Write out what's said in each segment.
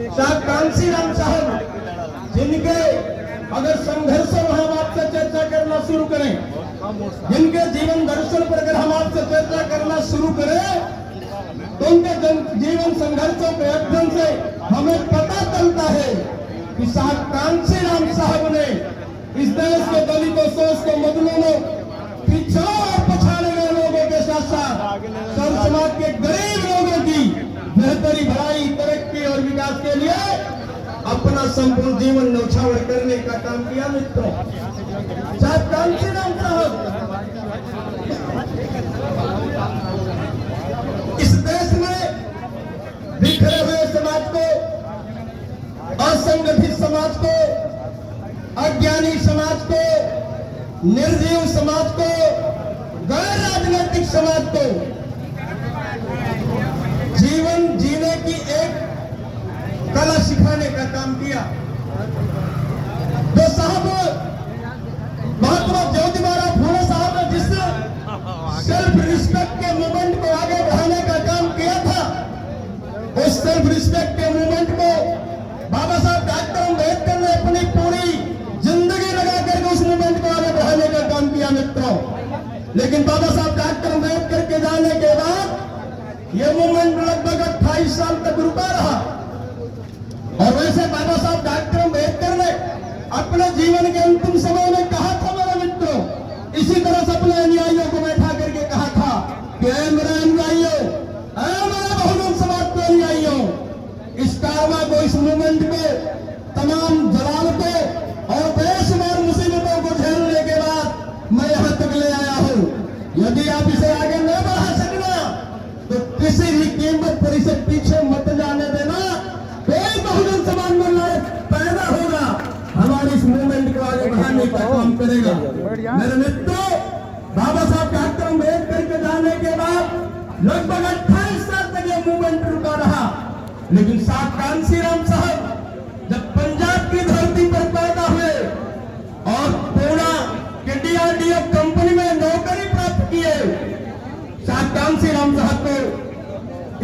साहब कांशीराम साहब जिनके अगर संघर्ष हम आपसे चर्चा करना शुरू करें, जिनके जीवन दर्शन पर अगर हम आपसे चर्चा करना शुरू करें तो उनके जीवन संघर्षों के अध्ययन से हमें पता चलता है कि साहब कांशीराम साहब ने इस देश के दलितों, शोष को, मजलूमों, पिछड़ों और पछाड़े गए लोगों के साथ साथ सर्व समाज के गरीब लोगों की बेहतरी, भलाई, तरक्की और विकास के लिए अपना संपूर्ण जीवन न्यौछावर करने का काम किया। मित्रों, साहब कांशीराम साहब इस देश में बिखरे हुए समाज को, असंगठित समाज को, अज्ञानी समाज को, निर्जीव समाज को, गैर राजनीतिक समाज को जीवन जीने की एक कला सिखाने का काम किया। जो साहब महात्मा ज्योतिबा फुले साहब ने जिस सेल्फ रिस्पेक्ट के मूवमेंट को आगे बढ़ाने का काम किया था, उस सेल्फ रिस्पेक्ट के मूवमेंट को बाबा साहब डॉक्टर अम्बेडकर ने अपनी पूरी जिंदगी लगा करके उस मूवमेंट को आगे बढ़ाने का काम किया। मित्रों, लेकिन बाबा साहब डॉक्टर अम्बेडकर के जाने के बाद यह मूवमेंट लगभग 28 साल तक रुका रहा। और वैसे बाबा साहब डॉक्टर अम्बेडकर ने अपने जीवन के अंतिम समय में कहा था, मेरे मित्रों, इसी तरह से अपने अनुयायियों को बैठा करके कहा था कि मेरे अनुयायियों, मेरे बहुजन समाज के अनुयायियों, इस कारवा को, इस मूवमेंट को, तमाम जलालतों और बेशुमार मुसीबतों को झेलने के बाद मैं यहां तक ले आया हूं। यदि आप इसे आगे न बढ़ा सकना तो किसी भी कीमत पर इसे पीछे मत जाने देना। कोई बहुजन समाज में नायक पैदा होगा, हमारे इस मूवमेंट को आगे बढ़ाने का काम करेगा। मेरे मित्रों, बाबा साहब डॉक्टर अम्बेडकर के जाने के बाद लगभग 28 साल तक यह मूवमेंट रुका रहा। लेकिन साहब कांशीराम साहब जब पंजाब की धरती पर पैदा हुए और पूना के DRDO कंपनी में नौकरी प्राप्त किए, साहब कांशीराम साहब को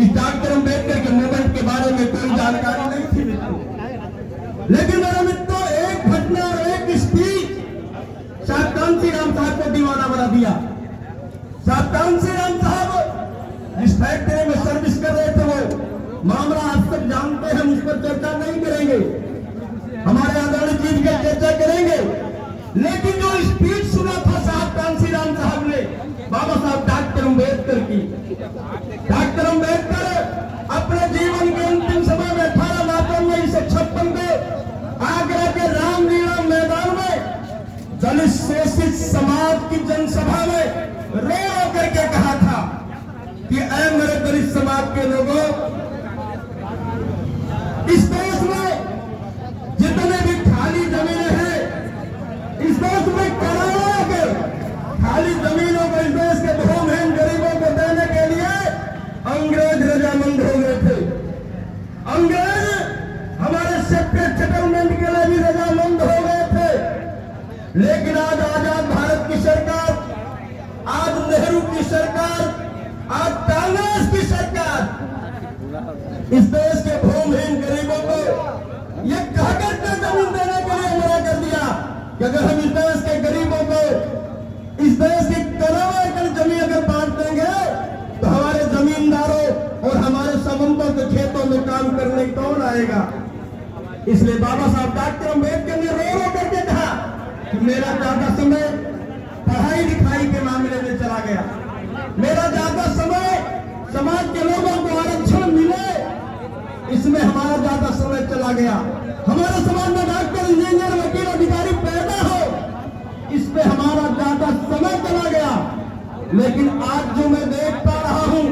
इस डॉक्टर अम्बेडकर के मूवमेंट के बारे में कोई जानकारी नहीं थी। लेकिन मेरे मित्रों, एक घटना और एक स्पीच साहब कांशीराम साहब को दीवाना बना दिया। साहब कांशीराम साहब जिस फैक्ट्री में सर्विस कर रहे थे, वो मामला आप सब जानते हैं, उस पर चर्चा नहीं करेंगे, हमारे आदरणीय चीफ की चर्चा करेंगे। लेकिन जो स्पीच सुना था साहब कांशीराम साहब ने बाबा साहब डॉक्टर अम्बेडकर की, डॉक्टर अम्बेडकर अपने जीवन के अंतिम समय में 18 मार्च 1956 को आगरा के रामलीला मैदान में दलित शोषित समाज की जनसभा में रो रो करके कहा था कि ऐ मेरे दलित समाज के लोगों, इस देश में जितने भी खाली जमीनें हैं, इस देश में करोड़ों के खाली जमीनों को इस देश के भूमिहीन गरीबों को देने के लिए अंग्रेज रजामंद हो गए थे। अंग्रेज हमारे सेपरेट सेटलमेंट के लिए भी रजामंद हो गए थे। लेकिन आज आजाद भारत की सरकार, आज नेहरू की सरकार, आज कांग्रेस की सरकार इस देश के भूमिहीन गरीबों को यह कहकर के जमीन देने के लिए मना कर दिया कि अगर हम इस देश के गरीबों को इस देश की करोड़ों एकड़ जमीन अगर बांट देंगे तो हमारे जमींदारों और हमारे सामंतों के खेतों में काम करने कौन आएगा। इसलिए बाबा साहब डॉक्टर अम्बेडकर ने रो रो करके कहा कि मेरा ज्यादा समय पढ़ाई लिखाई के मामले में चला गया, मेरा ज्यादा समय समाज के लोगों को आरक्षण मिले, इसमें हमारा ज्यादा समय चला गया। हमारे समाज में डॉक्टर, इंजीनियर, वकील, अधिकारी पैदा हो, इस पे हमारा ज्यादा समय चला गया। लेकिन आज जो मैं देख पा रहा हूं,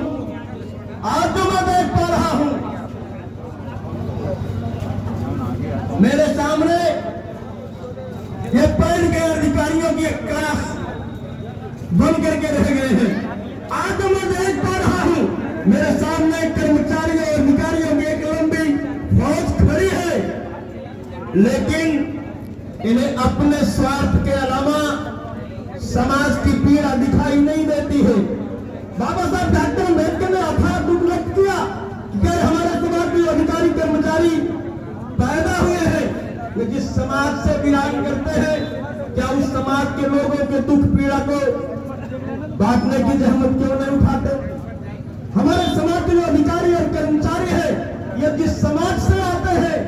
मेरे सामने ये पढ़ के अधिकारियों की एक क्लास बन करके रह गए हैं। आज जो मैं देख पा रहा हूं, मेरे सामने कर्मचारियों और अधिकारियों की एक लंबी फौज खड़ी है, लेकिन इन्हें अपने स्वार्थ के अलावा समाज की पीड़ा दिखाई नहीं देती है। बाबा साहब डॉक्टर अम्बेडकर ने अथाह दुख व्यक्त किया कि हमारे समाज में अधिकारी कर्मचारी पैदा हुए हैं, वे जिस समाज से बिलोंग करते हैं, क्या उस समाज के लोगों के दुख पीड़ा को बांटने की जहमत क्यों नहीं उठाते? हमारे समाज के जो अधिकारी और कर्मचारी हैं, ये जिस समाज से आते हैं,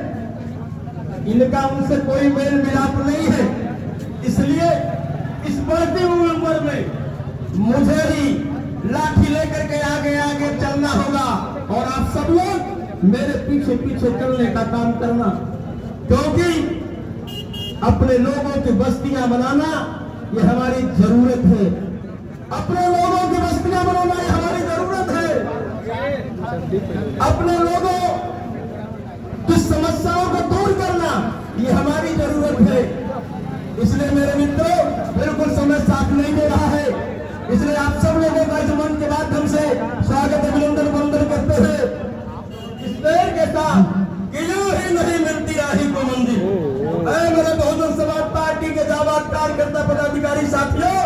इनका उनसे कोई मेल मिलाप नहीं है। इसलिए इस बढ़ती हुई उम्र में मुझे ही लाठी लेकर के आगे आगे चलना होगा और आप सब लोग मेरे पीछे पीछे चलने का काम करना, क्योंकि अपने लोगों की बस्तियां बनाना ये हमारी जरूरत है। अपने लोगों की बस्तियां बनाना ये हमारी जरूरत है। अपने लोगों की समस्याओं को दूर करना ये हमारी जरूरत है। इसलिए मेरे मित्रों, बिल्कुल समय साथ नहीं दे रहा है, इसलिए आप सब लोगों का इस मंच के माध्यम से स्वागत अभिनंदन वंदन करते हैं इस पेड़ के साथ कि यूं ही नहीं मिलती राही को मंजिल। मेरे बहुजन समाज पार्टी के जाबाज कार्यकर्ता पदाधिकारी साथियों,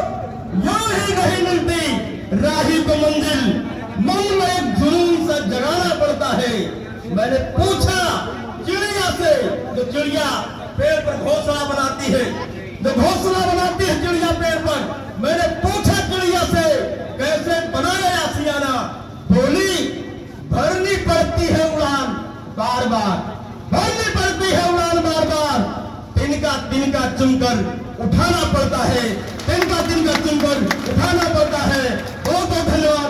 यूं ही नहीं मिलती राही को मंजिल, मन में एक जुनून सा जगाना पड़ता है। मैंने पूछा चिड़िया से, जो चिड़िया पेड़ पर घोंसला बनाती है, जो घोंसला बनाती है चिड़िया पेड़ पर, मैंने पूछा चिड़िया से कैसे बनाया आशियाना? बोली भरनी पड़ती है उड़ान बार बार, भरनी पड़ती है उड़ान बार बार, तिनका चुनकर उठाना पड़ता है, तिनका चुनकर उठाना पड़ता है। बहुत बहुत धन्यवाद।